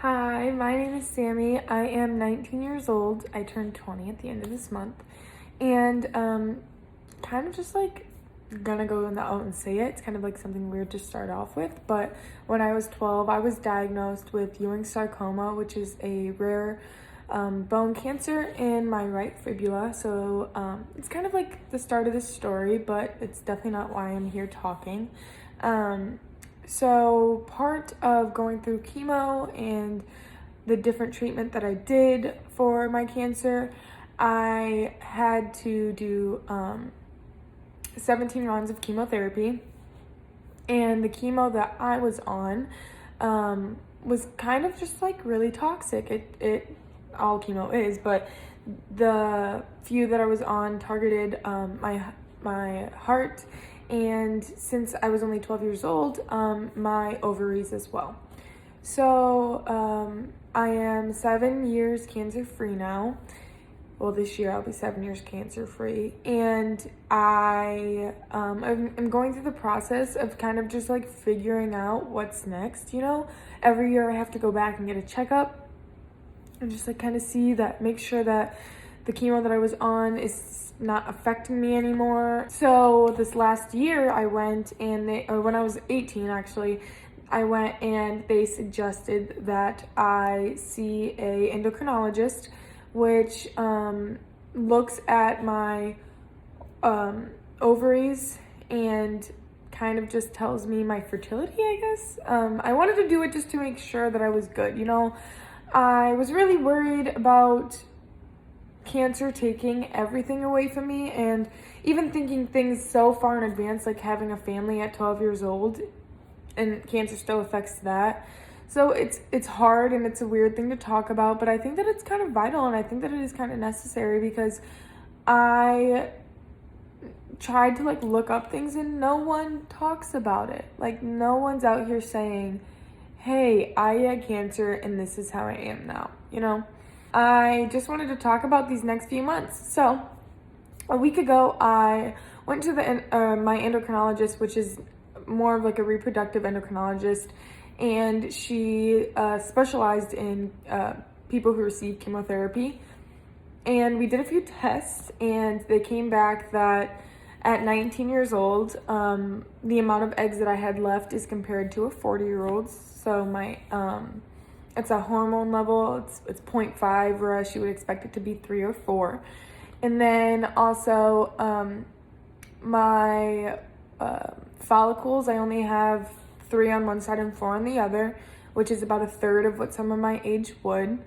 Hi, my name is Sammy. I am 19 years old. I turned 20 at the end of this month. And kind of just like gonna go out and say it. It's kind of like something weird to start off with. But when I was 12, I was diagnosed with Ewing sarcoma, which is a rare bone cancer in my right fibula. So it's kind of like the start of this story, but it's definitely not why I'm here talking. So part of going through chemo and the different treatment that I did for my cancer, I had to do 17 rounds of chemotherapy. And the chemo that I was on was kind of just like really toxic. It all chemo is, but the few that I was on targeted my heart, and since I was only 12 years old, my ovaries as well. So I am 7 years cancer free now. Well, this year I'll be 7 years cancer free, and I'm going through the process of kind of just like figuring out what's next. Every year I have to go back and get a checkup and just like kind of make sure that the chemo that I was on is not affecting me anymore. So this last year I went and when I was 18 actually, I went and they suggested that I see a endocrinologist, which looks at my ovaries and kind of just tells me my fertility, I guess. I wanted to do it just to make sure that I was good. I was really worried about cancer taking everything away from me, and even thinking things so far in advance, like having a family at 12 years old, and cancer still affects that. So it's hard and it's a weird thing to talk about, but I think that it's kind of vital, and I think that it is kind of necessary, because I tried to like look up things and no one talks about it. Like no one's out here saying, hey, I had cancer and this is how I am now, I just wanted to talk about these next few months. So a week ago, I went to my endocrinologist, which is more of like a reproductive endocrinologist, and she specialized in people who receive chemotherapy. And we did a few tests, and they came back that at 19 years old, the amount of eggs that I had left is compared to a 40-year-old's. So my it's a hormone level. It's 0.5, whereas she would expect it to be 3 or 4. And then also my follicles, I only have 3 on one side and 4 on the other, which is about a third of what some of my age would.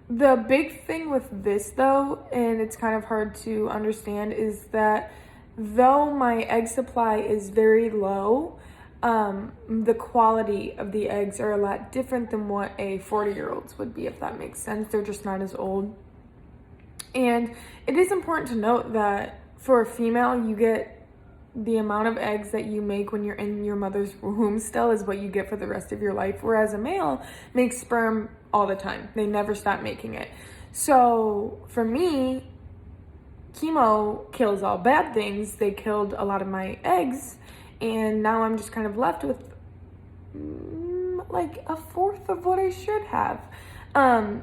The big thing with this though, and it's kind of hard to understand, is that though my egg supply is very low, the quality of the eggs are a lot different than what a 40-year-old's would be, if that makes sense. They're just not as old. And it is important to note that for a female, you get the amount of eggs that you make when you're in your mother's womb still is what you get for the rest of your life, whereas a male makes sperm all the time. They never stop making it. So for me, chemo kills all bad things. They killed a lot of my eggs, and now I'm just kind of left with like a fourth of what I should have,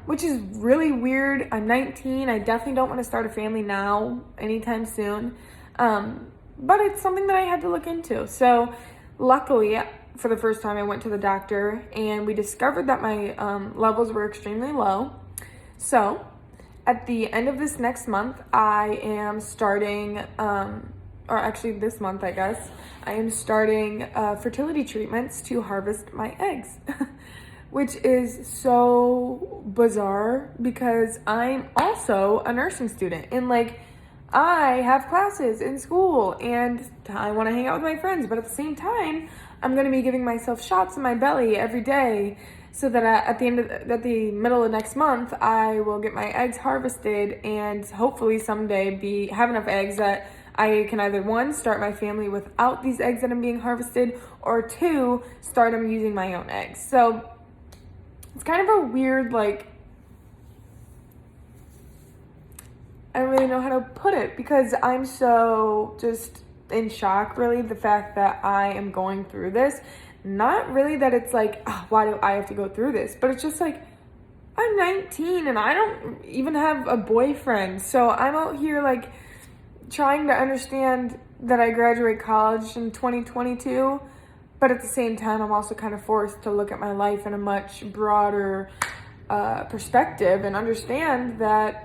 which is really weird. I'm 19. I definitely don't want to start a family now anytime soon, but it's something that I had to look into. So luckily, for the first time, I went to the doctor, and we discovered that my levels were extremely low. So at the end of this next month, I am starting, or actually this month, I guess, I am starting fertility treatments to harvest my eggs, which is so bizarre because I'm also a nursing student, and like I have classes in school and I want to hang out with my friends, but at the same time, I'm going to be giving myself shots in my belly every day, so that at the middle of next month, I will get my eggs harvested and hopefully someday have enough eggs that I can either 1, start my family without these eggs that I'm being harvested, or 2, start them using my own eggs. So it's kind of a weird, like, I don't really know how to put it, because I'm so just in shock, really, the fact that I am going through this, not really that it's like, oh, why do I have to go through this? But it's just like, I'm 19 and I don't even have a boyfriend. So I'm out here like trying to understand that I graduate college in 2022. But at the same time, I'm also kind of forced to look at my life in a much broader perspective and understand that,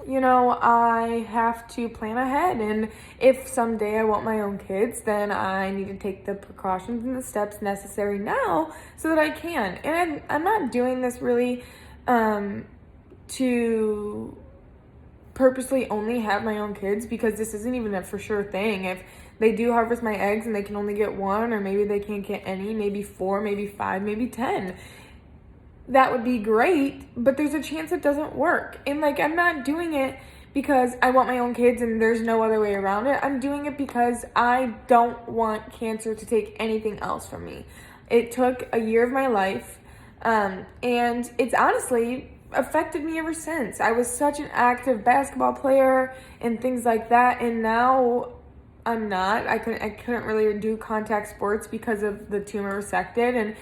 I have to plan ahead. And if someday I want my own kids, then I need to take the precautions and the steps necessary now so that I can. And I'm not doing this really to purposely only have my own kids, because this isn't even a for sure thing. If they do harvest my eggs and they can only get one, or maybe they can't get any, maybe 4, maybe 5, maybe 10, that would be great, but there's a chance it doesn't work. And like, I'm not doing it because I want my own kids and there's no other way around it. I'm doing it because I don't want cancer to take anything else from me. It took a year of my life, and it's honestly affected me ever since. I was such an active basketball player and things like that, and now I'm not. I couldn't really do contact sports because of the tumor resected, and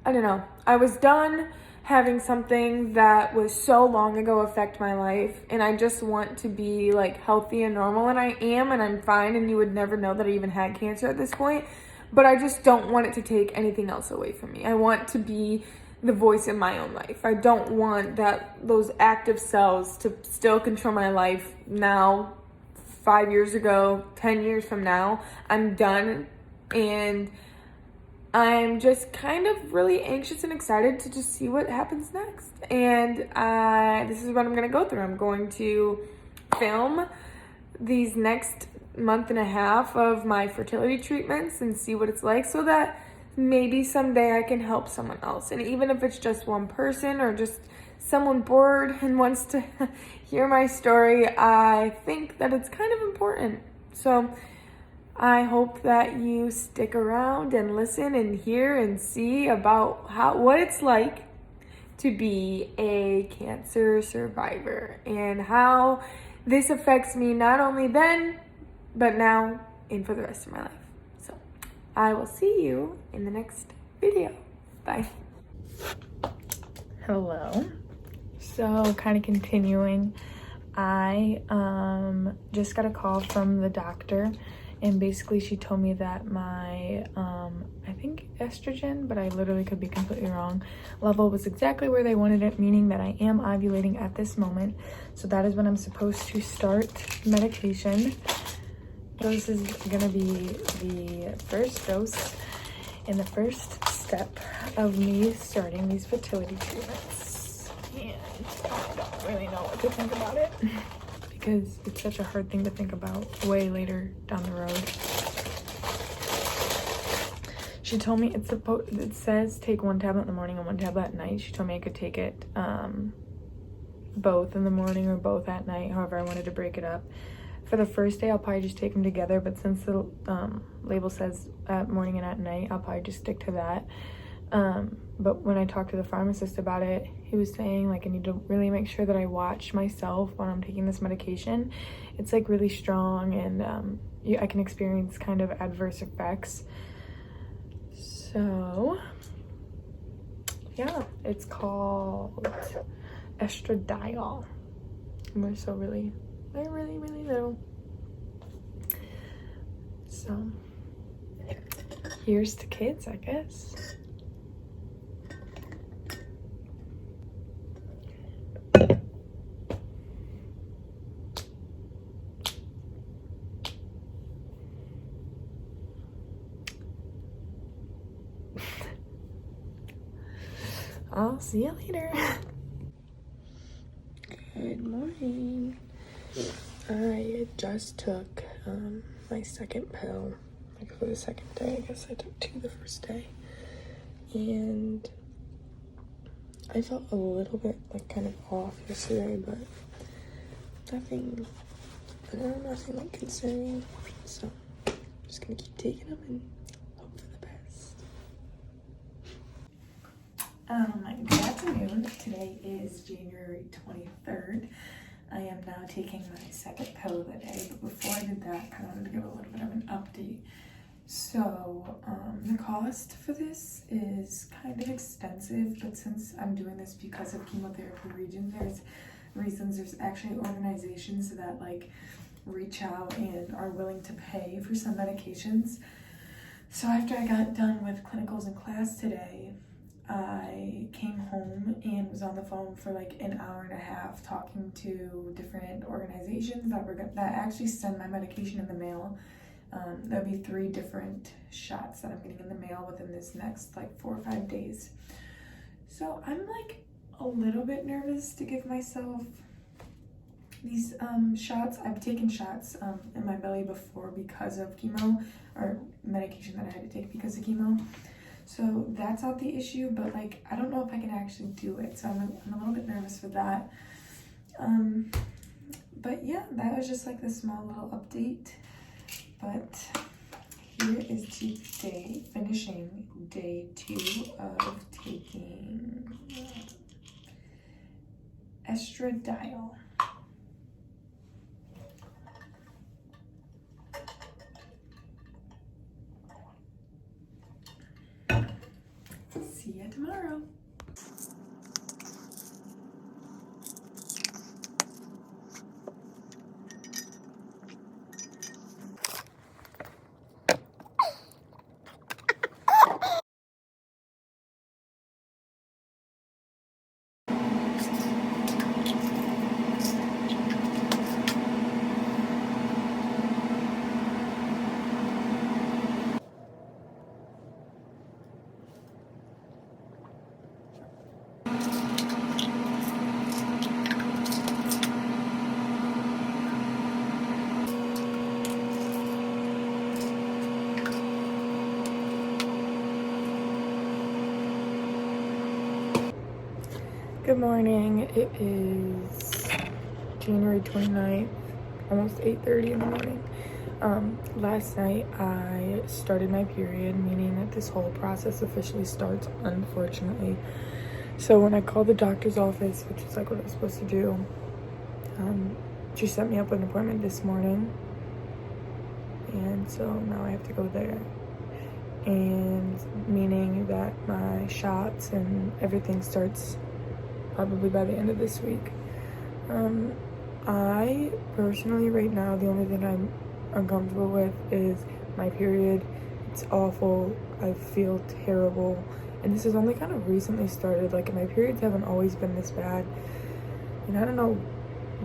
I don't know. I was done having something that was so long ago affect my life, and I just want to be like healthy and normal, and I am, and I'm fine, and you would never know that I even had cancer at this point, but I just don't want it to take anything else away from me. I want to be the voice in my own life. I don't want those active cells to still control my life now, 5 years ago, 10 years from now. I'm done, and I'm just kind of really anxious and excited to just see what happens next. And this is what I'm going to go through. I'm going to film these next month and a half of my fertility treatments and see what it's like, so that maybe someday I can help someone else. And even if it's just one person or just someone bored and wants to hear my story, I think that it's kind of important. So I hope that you stick around and listen and hear and see about what it's like to be a cancer survivor and how this affects me not only then, but now and for the rest of my life. So I will see you in the next video. Bye. Hello. So kind of continuing, I just got a call from the doctor. And basically she told me that my, I think estrogen, but I literally could be completely wrong, level was exactly where they wanted it, meaning that I am ovulating at this moment. So that is when I'm supposed to start medication. This is gonna be the first dose and the first step of me starting these fertility treatments. And I don't really know what to think about it, because it's such a hard thing to think about way later down the road. She told me it says take 1 tablet in the morning and 1 tablet at night. She told me I could take it both in the morning or both at night, however I wanted to break it up. For the first day, I'll probably just take them together, but since the label says at morning and at night, I'll probably just stick to that. But when I talked to the pharmacist about it, he was saying like I need to really make sure that I watch myself when I'm taking this medication. It's like really strong, and I can experience kind of adverse effects. So yeah, it's called estradiol. And we're so really little. So here's to kids, I guess. I'll see you later. Good morning. I just took my second pill, like for the second day. I guess I took 2 the first day, and I felt a little bit like kind of off yesterday, but nothing like concerning. So I'm just gonna keep taking them and hope for the best. Good afternoon. Today is January 23rd. I am now taking my second pill of the day, but before I did that, I kind of wanted to give a little bit of an update. So, the cost for this is kind of extensive, but since I'm doing this because of chemotherapy reasons, there's actually organizations that like reach out and are willing to pay for some medications. So after I got done with clinicals in class today, I came home and was on the phone for like an hour and a half talking to different organizations that actually send my medication in the mail. There'll be 3 different shots that I'm getting in the mail within this next like 4 or 5 days. So I'm like a little bit nervous to give myself these shots. I've taken shots in my belly before because of chemo, or medication that I had to take because of chemo. So that's not the issue, but like I don't know if I can actually do it. So I'm a little bit nervous for that. But yeah, that was just like the small little update. But here is today, finishing day 2 of taking estradiol. See you tomorrow. Good morning. It is January 29th, almost 8:30 in the morning. Last night I started my period, meaning that this whole process officially starts, unfortunately. So when I called the doctor's office, which is like what I was supposed to do, she set me up with an appointment this morning. And so now I have to go there. And meaning that my shots and everything starts probably by the end of this week. I personally right now, the only thing I'm uncomfortable with is my period. It's awful. I feel terrible. And this has only kind of recently started. Like my periods haven't always been this bad. And I don't know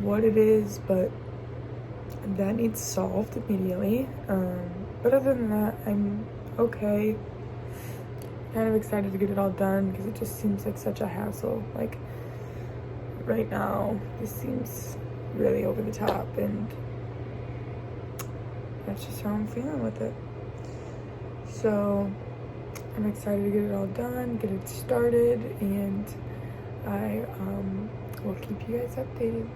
what it is, but that needs solved immediately. But other than that, I'm okay. Kind of excited to get it all done because it just seems like such a hassle. Like right now, this seems really over the top, and that's just how I'm feeling with it. So I'm excited to get it all done, get it started, and I will keep you guys updated.